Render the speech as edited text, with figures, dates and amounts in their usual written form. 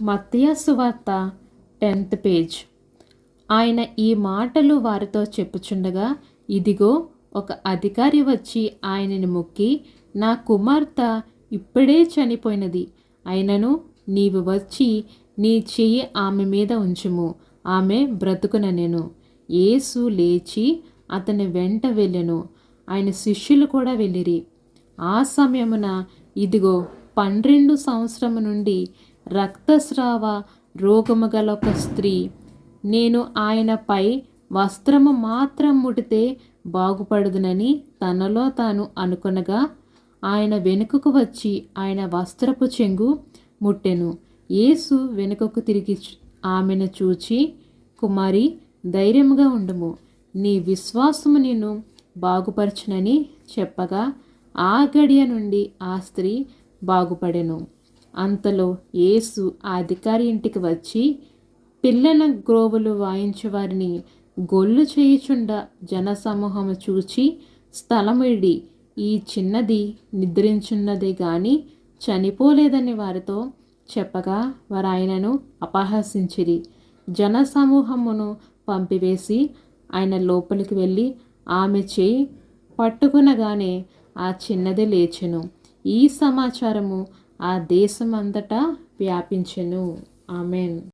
మత్తయి సువార్త 10th page. ఆయన ఈ మాటలు వారితో చెప్పుచుండగా, ఇదిగో ఒక అధికారి వచ్చి ఆయనని మొక్కి, నా కుమార్తె ఇప్పుడే చనిపోయినది, అయినను నీవు వచ్చి నీ చెయ్యి ఆమె మీద ఉంచుము, ఆమె బ్రతుకుననెను. యేసు లేచి అతని వెంట వెళ్ళెను. ఆయన శిష్యులు కూడా వెళ్ళిరి. ఆ సమయమున ఇదిగో 12 సంవత్సరము నుండి రక్తస్రావ రోగము గల ఒక స్త్రీ, నేను ఆయనపై వస్త్రము మాత్రం ముడితే బాగుపడుదునని తనలో తాను అనుకొనగా, ఆయన వెనుకకు వచ్చి ఆయన వస్త్రపు చెంగు ముట్టెను. యేసు వెనుకకు తిరిగి ఆమెను చూచి, కుమారి, ధైర్యముగా ఉండుము, నీ విశ్వాసము నిన్ను బాగుపరచునని చెప్పగా, ఆ గడియ నుండి ఆ స్త్రీ బాగుపడెను. అంతలో యేసు ఆ అధికారి ఇంటికి వచ్చి, పిల్లల గ్రోవులు వాయించు వారిని గొల్లు చేయుచుండ జనసమూహము చూచి, స్థలమిడి ఈ చిన్నది నిద్రించున్నదే గాని చనిపోలేదని వారితో చెప్పగా, వారు ఆయనను అపహసించిరి. జనసమూహమును పంపివేసి ఆయన లోపలికి వెళ్ళి ఆమె చేయి పట్టుకునగానే ఆ చిన్నది లేచెను. ఈ సమాచారము ఆ దేశమంతటా వ్యాపించెను. ఆమెన్.